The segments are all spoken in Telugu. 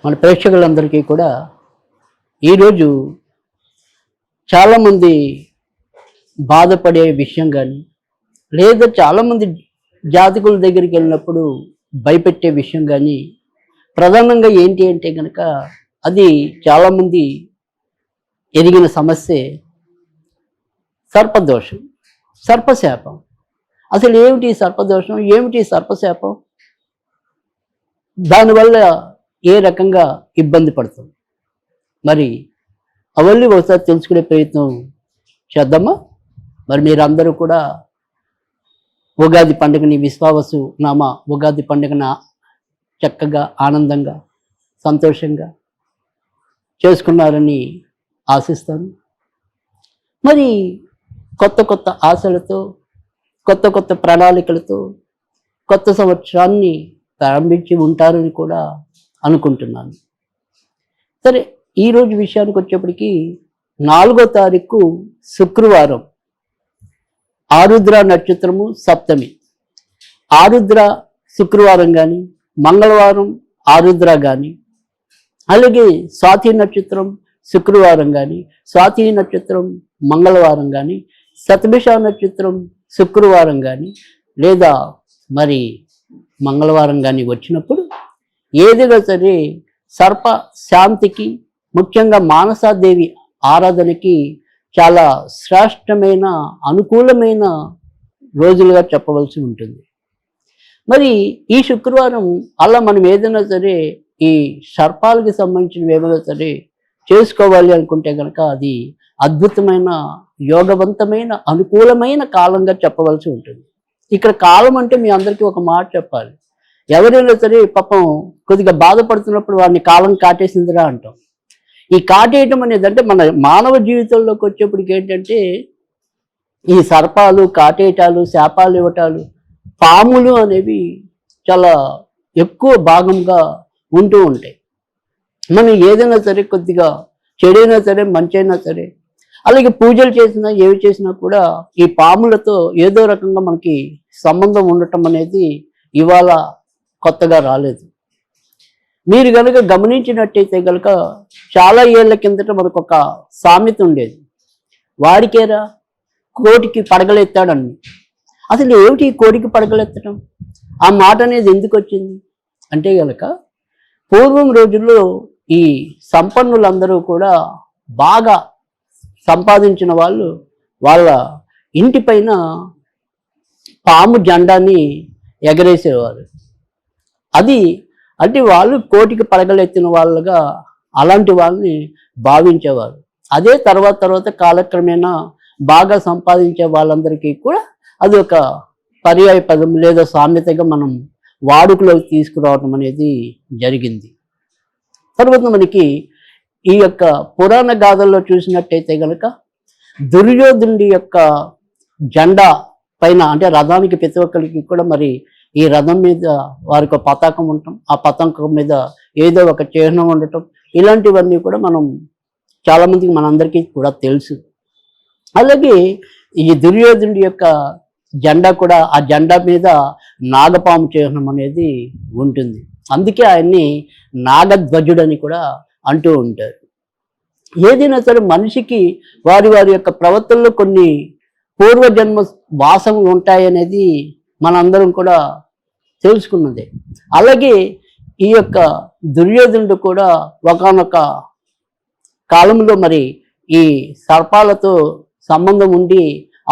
మన ప్రేక్షకులందరికీ కూడా ఈరోజు చాలామంది బాధపడే విషయం కానీ లేదా చాలామంది జాతకుల దగ్గరికి వెళ్ళినప్పుడు భయపెట్టే విషయం కానీ ప్రధానంగా ఏంటి అంటే కనుక అది చాలామంది ఎదిగిన సమస్య సర్పదోషం, సర్పశాపం. అసలు ఏమిటి సర్పదోషం, ఏమిటి సర్పశాపం, దానివల్ల ఏ రకంగా ఇబ్బంది పడుతుంది, మరి అవన్నీ ఒకసారి తెలుసుకునే ప్రయత్నం చేద్దామా? మరి మీరందరూ కూడా ఉగాది పండుగని విశ్వావసు నామ ఉగాది పండుగన చక్కగా ఆనందంగా సంతోషంగా చేసుకున్నారని ఆశిస్తాను. మరి కొత్త కొత్త ఆశలతో కొత్త కొత్త ప్రణాళికలతో కొత్త సంవత్సరాన్ని ప్రారంభించి ఉంటారని కూడా అనుకుంటున్నాను. సరే, ఈరోజు విషయానికి వచ్చేప్పటికి 4వ తారీఖు శుక్రవారం, ఆరుద్ర నక్షత్రము సప్తమి. ఆరుద్ర శుక్రవారం కానీ మంగళవారం ఆరుద్ర కానీ, అలాగే స్వాతి నక్షత్రం శుక్రవారం కానీ స్వాతి నక్షత్రం మంగళవారం కానీ, శతభిష నక్షత్రం శుక్రవారం కానీ లేదా మరి మంగళవారం కానీ వచ్చినప్పుడు ఏదైనా సరే సర్ప శాంతికి, ముఖ్యంగా మానసాదేవి ఆరాధనకి చాలా శ్రేష్టమైన అనుకూలమైన రోజులుగా చెప్పవలసి ఉంటుంది. మరి ఈ శుక్రవారం అలా మనం ఏదైనా సరే ఈ సర్పాలకి సంబంధించిన ఏమైనా సరే చేసుకోవాలి అనుకుంటే కనుక అది అద్భుతమైన యోగవంతమైన అనుకూలమైన కాలంగా చెప్పవలసి ఉంటుంది. ఇక్కడ కాలం అంటే మీ అందరికీ ఒక మాట చెప్పాలి. ఎవరైనా సరే పాపం కొద్దిగా బాధపడుతున్నప్పుడు వాడిని కాలం కాటేసిందిరా అంటాం. ఈ కాటేయటం అనేది అంటే మన మానవ జీవితంలోకి వచ్చేప్పటికి ఏంటంటే ఈ సర్పాలు, కాటేయటాలు, శాపాలు ఇవ్వటాలు, పాములు అనేవి చాలా ఎక్కువ భాగంగా ఉంటూ ఉంటాయి. మనం ఏదైనా సరే కొద్దిగా చెడైనా సరే మంచైనా సరే, అలాగే పూజలు చేసినా ఏవి చేసినా కూడా ఈ పాములతో ఏదో రకంగా మనకి సంబంధం ఉండటం అనేది ఇవాళ కొత్తగా రాలేదు. మీరు కనుక గమనించినట్టయితే కనుక చాలా ఏళ్ల కిందట మనకు ఒక సామెత ఉండేది, వాడికేరా కోటికి పడగలెత్తాడని. అసలు ఏమిటి ఈ కోటికి పడగలెత్తడం, ఆ మాట అనేది ఎందుకు వచ్చింది అంటే కనుక పూర్వం రోజుల్లో ఈ సంపన్నులందరూ కూడా బాగా సంపాదించిన వాళ్ళు వాళ్ళ ఇంటిపైన పాము జెండాని ఎగరేసేవారు. అది అంటే వాళ్ళు కోటికి పడగలెత్తిన వాళ్ళగా అలాంటి వాళ్ళని భావించేవారు. అదే తర్వాత కాలక్రమేణా బాగా సంపాదించే వాళ్ళందరికీ కూడా అది ఒక పర్యాయ పదం లేదా సామెతగా మనం వాడుకలోకి తీసుకురావడం అనేది జరిగింది. తర్వాత మనకి ఈ యొక్క పురాణ గాథల్లో చూసినట్టయితే కనుక దుర్యోధనుడి యొక్క జెండా పైన అంటే రథానికి ప్రతి ఒక్కరికి కూడా మరి ఈ రథం మీద వారికి ఒక పతాకం ఉండటం, ఆ పతాకం మీద ఏదో ఒక చిహ్నం ఉండటం, ఇలాంటివన్నీ కూడా మనం చాలామందికి మనందరికీ కూడా తెలుసు. అలాగే ఈ దుర్యోధనుడి యొక్క జెండా కూడా ఆ జెండా మీద నాగపాము చిహ్నం అనేది ఉంటుంది. అందుకే ఆయన్ని నాగధ్వజుడని కూడా అంటూ ఉంటారు. ఏదైనా సరే మనిషికి వారి వారి యొక్క ప్రవర్తనలో కొన్ని పూర్వజన్మ వాసనలు ఉంటాయనేది మనందరం కూడా తెలుసుకున్నదే. అలాగే ఈ యొక్క దుర్యోధనుడు కూడా ఒకానొక కాలంలో మరి ఈ సర్పాలతో సంబంధం ఉండి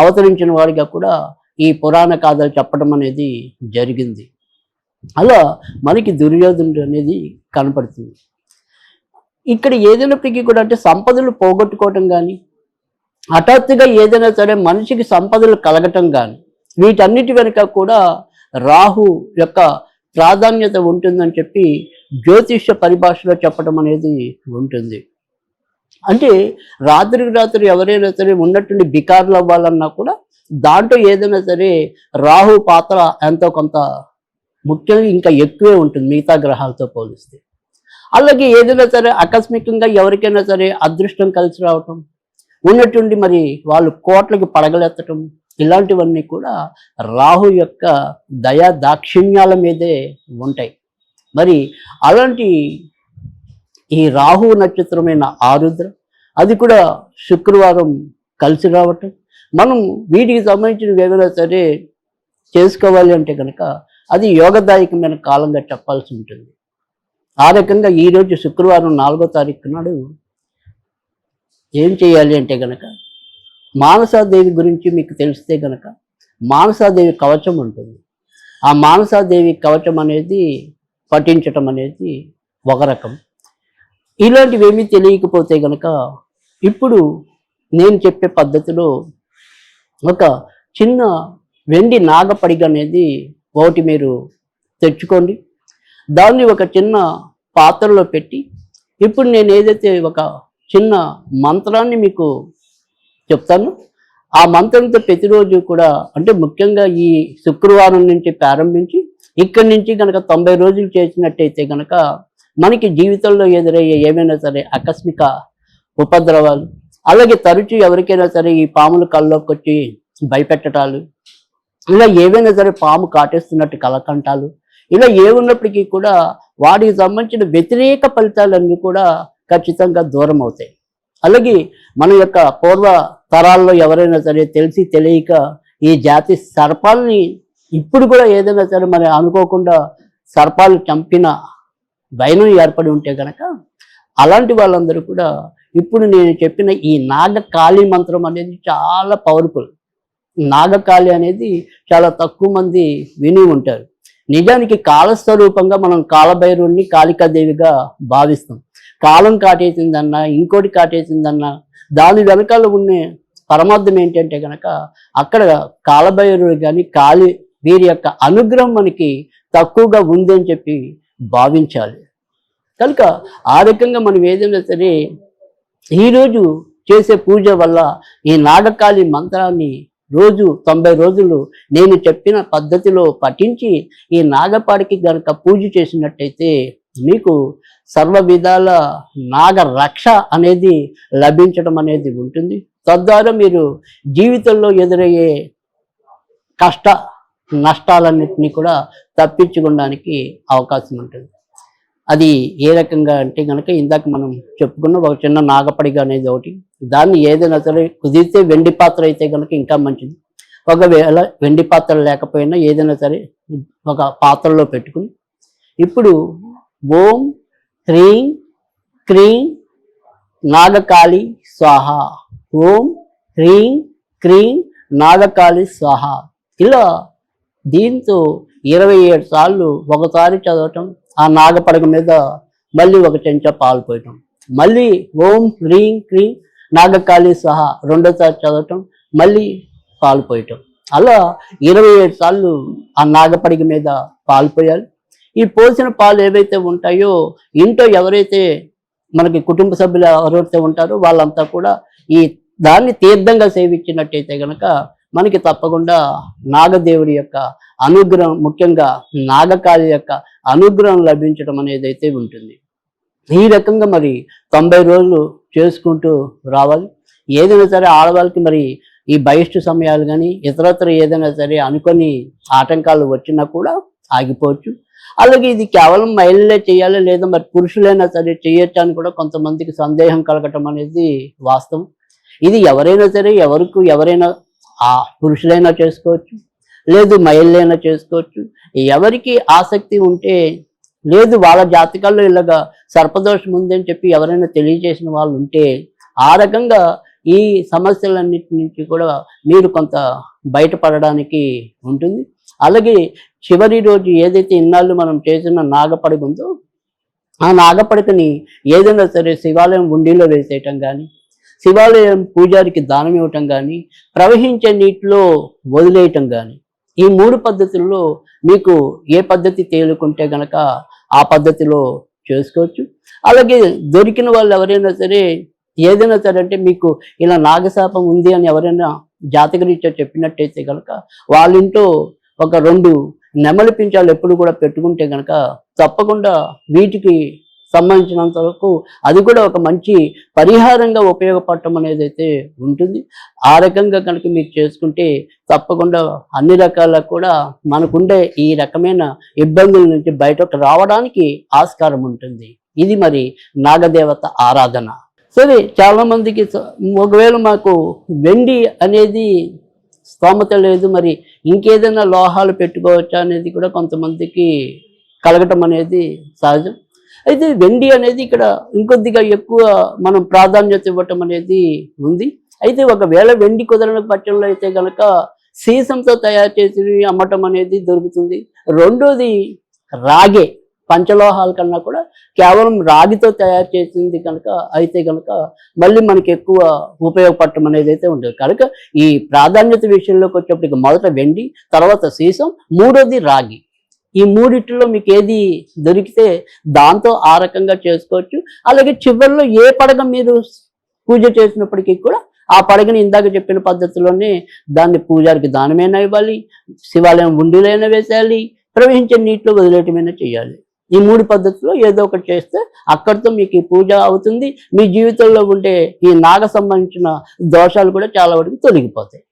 అవతరించిన వాడిగా కూడా ఈ పురాణ కథలు చెప్పడం అనేది జరిగింది. అలా మనకి దుర్యోధనుడు అనేది కనపడుతుంది. ఇక్కడ ఏదైనప్పటికీ కూడా అంటే సంపదలు పోగొట్టుకోవటం కానీ, హఠాత్తుగా ఏదైనా సరే మనిషికి సంపదలు కలగటం కానీ, వీటన్నిటి వెనుక కూడా రాహు యొక్క ప్రాధాన్యత ఉంటుందని చెప్పి జ్యోతిష్య పరిభాషలో చెప్పడం అనేది ఉంటుంది. అంటే రాత్రికి రాత్రి ఎవరైనా సరే ఉన్నట్టుండి బికారులు అవ్వాలన్నా కూడా దాంట్లో ఏదైనా సరే రాహు పాత్ర ఎంతో కొంత ముఖ్యంగా ఇంకా ఎక్కువే ఉంటుంది మిగతా గ్రహాలతో పోలిస్తే. అలాగే ఏదైనా సరే ఆకస్మికంగా ఎవరికైనా సరే అదృష్టం కలిసి రావటం, ఉన్నట్టుండి మరి వాళ్ళు కోట్లకి పడగలెత్తటం, ఇలాంటివన్నీ కూడా రాహు యొక్క దయా దాక్షిణ్యాల మీదే ఉంటాయి. మరి అలాంటి ఈ రాహు నక్షత్రమైన ఆరుద్ర, అది కూడా శుక్రవారం కలిసి రావటం, మనం వీటికి సంబంధించిన ఏదైనా సరే చేసుకోవాలి అంటే కనుక అది యోగదాయకమైన కాలంగా చెప్పాల్సి ఉంటుంది. ఆ రకంగా ఈరోజు శుక్రవారం 4వ తారీఖు నాడు ఏం చేయాలి అంటే కనుక, మానసాదేవి గురించి మీకు తెలిస్తే కనుక మానసాదేవి కవచం ఉంటుంది. ఆ మానసాదేవి కవచం అనేది పఠించటం అనేది ఒక రకం. ఇలాంటివి ఏమీ తెలియకపోతే కనుక ఇప్పుడు నేను చెప్పే పద్ధతిలో ఒక చిన్న వెండి నాగపడిగ అనేది ఒకటి మీరు తెచ్చుకోండి. దాన్ని ఒక చిన్న పాత్రలో పెట్టి, ఇప్పుడు నేను ఏదైతే ఒక చిన్న మంత్రాన్ని మీకు చెప్తాను, ఆ మంత్రంతో ప్రతిరోజు కూడా, అంటే ముఖ్యంగా ఈ శుక్రవారం నుంచి ప్రారంభించి ఇక్కడి నుంచి కనుక 90 రోజులు చేసినట్టయితే కనుక మనకి జీవితంలో ఎదురయ్యే ఏమైనా సరే ఆకస్మిక ఉపద్రవాలు, అలాగే తరచూ ఎవరికైనా సరే ఈ పాములు కల్లోకి వచ్చి భయపెట్టడాలు, ఇలా ఏవైనా సరే పాము కాటేస్తున్నట్టు కలకంటాలు, ఇలా ఏమున్నప్పటికీ కూడా వాటికి సంబంధించిన వ్యతిరేక ఫలితాలన్నీ కూడా ఖచ్చితంగా దూరం అవుతాయి. అలాగే మన యొక్క పూర్వ తరాల్లో ఎవరైనా సరే తెలిసి తెలియక ఈ జాతి సర్పాలని ఇప్పుడు కూడా ఏదైనా సరే మరి అనుకోకుండా సర్పాలు చంపిన భయం ఏర్పడి ఉంటే కనుక అలాంటి వాళ్ళందరూ కూడా ఇప్పుడు నేను చెప్పిన ఈ నాగకాళీ మంత్రం అనేది చాలా పవర్ఫుల్. నాగకాళి అనేది చాలా తక్కువ మంది విని ఉంటారు. నిజానికి కాలస్వరూపంగా మనం కాలభైరుణ్ణి కాళికాదేవిగా భావిస్తాం. కాలం కాటేసిందన్నా, ఇంకోటి కాటేసిందన్నా, దాని వెనకాల ఉన్న పరమార్థం ఏంటంటే కనుక అక్కడ కాలభైరుడు కానీ కాళి వీరి యొక్క అనుగ్రహం మనకి తక్కువగా ఉందని చెప్పి భావించాలి. కనుక ఆ రకంగా మనం ఏదైనా సరే ఈరోజు చేసే పూజ వల్ల ఈ నాగకాళి మంత్రాన్ని రోజు 90 రోజులు నేను చెప్పిన పద్ధతిలో పఠించి ఈ నాగపాడికి గనక పూజ చేసినట్టయితే మీకు సర్వ విధాల నాగ రక్ష అనేది లభించడం అనేది ఉంటుంది. తద్వారా మీరు జీవితంలో ఎదురయ్యే కష్ట నష్టాలన్నింటినీ కూడా తప్పించుకోవడానికి అవకాశం ఉంటుంది. అది ఏ రకంగా అంటే కనుక ఇందాక మనం చెప్పుకున్న ఒక చిన్న నాగపడిగ అనేది ఒకటి, దాన్ని ఏదైనా సరే కుదిరితే వెండి పాత్ర అయితే కనుక ఇంకా మంచిది. ఒకవేళ వెండి పాత్ర లేకపోయినా ఏదైనా సరే ఒక పాత్రలో పెట్టుకుని ఇప్పుడు ఓం హ్రీం క్రీం నాగకాళి స్వాహ, ఓం హ్రీం క్రీం నాగకాళి స్వాహ, ఇలా దీంతో 27 సార్లు ఒకసారి చదవటం, ఆ నాగపడగ మీద మళ్ళీ ఒక చెంచా పాలు పోయటం, మళ్ళీ ఓం హ్రీం క్రీం నాగకాళి స్వాహ రెండోసారి చదవటం, మళ్ళీ పాలు పోయటం, అలా 27 సార్లు ఆ నాగపడిగ మీద పాలు పోయాలి. ఈ పోసిన పాలు ఏవైతే ఉంటాయో ఇంట్లో ఎవరైతే మనకి కుటుంబ సభ్యులు ఎవరైతే ఉంటారో వాళ్ళంతా కూడా ఈ దాన్ని తీర్థంగా సేవించినట్టయితే కనుక మనకి తప్పకుండా నాగదేవుడి యొక్క అనుగ్రహం, ముఖ్యంగా నాగకాళి యొక్క అనుగ్రహం లభించడం అనేది అయితే ఉంటుంది. ఈ రకంగా మరి 90 రోజులు చేసుకుంటూ రావాలి. ఏదైనా సరే ఆడవాళ్ళకి మరి ఈ బహిష్టు సమయాలు కానీ ఇతరత్ర ఏదైనా సరే అనుకొని ఆటంకాలు వచ్చినా కూడా ఆగిపోవచ్చు. అలాగే ఇది కేవలం మహిళలే చేయాలి లేదా మరి పురుషులైనా సరే చేయొచ్చు అని కూడా కొంతమందికి సందేహం కలగటం అనేది వాస్తవం. ఇది ఎవరైనా సరే ఎవరైనా ఆ పురుషులైనా చేసుకోవచ్చు, లేదు మహిళలైనా చేసుకోవచ్చు. ఎవరికి ఆసక్తి ఉంటే, లేదు వాళ్ళ జాతకాల్లో ఇలాగా సర్పదోషం ఉందని చెప్పి ఎవరైనా తెలియజేసిన వాళ్ళు ఉంటే ఆ రకంగా ఈ సమస్యలన్నిటి నుంచి కూడా మీరు కొంత బయటపడడానికి ఉంటుంది. అలాగే చివరి రోజు ఏదైతే ఇన్నాళ్ళు మనం చేసిన నాగపడిగ ఉందో ఆ నాగపడికని ఏదైనా సరే శివాలయం ఉండిలో వేసేయటం కానీ, శివాలయం పూజారికి దానం ఇవ్వటం కానీ, ప్రవహించే నీటిలో వదిలేయటం కానీ, ఈ 3 పద్ధతుల్లో మీకు ఏ పద్ధతి తేలుకుంటే గనక ఆ పద్ధతిలో చేసుకోవచ్చు. అలాగే దొరికిన వాళ్ళు ఎవరైనా సరే ఏదైనా సరే అంటే మీకు ఇలా నాగశాపం ఉంది అని ఎవరైనా జాతకరీత్యా చెప్పినట్టయితే కనుక వాళ్ళ ఇంట్లో ఒక 2 నెమలి పించాలు ఎప్పుడు కూడా పెట్టుకుంటే కనుక తప్పకుండా వీటికి సంబంధించినంత వరకు అది కూడా ఒక మంచి పరిహారంగా ఉపయోగపడటం అనేది అయితే ఉంటుంది. ఆ రకంగా కనుక మీరు చేసుకుంటే తప్పకుండా అన్ని రకాల కూడా మనకుండే ఈ రకమైన ఇబ్బందుల నుంచి బయటకు రావడానికి ఆస్కారం ఉంటుంది. ఇది మరి నాగదేవత ఆరాధన. సరే, చాలా మందికి ఒకవేళ మాకు వెండి అనేది స్తోమత లేదు, మరి ఇంకేదైనా లోహాలు పెట్టుకోవచ్చా అనేది కూడా కొంతమందికి కలగటం అనేది సహజం. అయితే వెండి అనేది ఇక్కడ ఇంకొద్దిగా ఎక్కువ మనం ప్రాధాన్యత ఇవ్వటం అనేది ఉంది. అయితే ఒకవేళ వెండి కుదరని పక్షంలో అయితే కనుక సీసంతో తయారు చేసి అమ్మటం అనేది దొరుకుతుంది. రెండోది రాగే, పంచలోహాల కన్నా కూడా కేవలం రాగితో తయారు చేసింది కనుక అయితే కనుక మళ్ళీ మనకి ఎక్కువ ఉపయోగపడటం అనేది అయితే ఉండదు. కనుక ఈ ప్రాధాన్యత విషయంలోకి వచ్చేప్పటికి మొదట వెండి, తర్వాత సీసం, మూడోది రాగి. ఈ మూడిట్లో మీకు ఏది దొరికితే దాంతో ఆ రకంగా చేసుకోవచ్చు. అలాగే చివరిలో ఏ పడగ మీరు పూజ చేసినప్పటికీ కూడా ఆ పడగని ఇందాక చెప్పిన పద్ధతిలోనే దాన్ని పూజారికి దానమైనా ఇవ్వాలి, శివాలయం ఉండిలైనా వేసేయాలి, ప్రవహించే నీటిలో వదిలేయటమైనా చేయాలి. ఈ 3 పద్ధతుల్లో ఏదో ఒకటి చేస్తే అక్కడితో మీకు ఈ పూజ అవుతుంది. మీ జీవితంలో ఉండే ఈ నాగ సంబంధించిన దోషాలు కూడా చాలా వరకు తొలగిపోతాయి.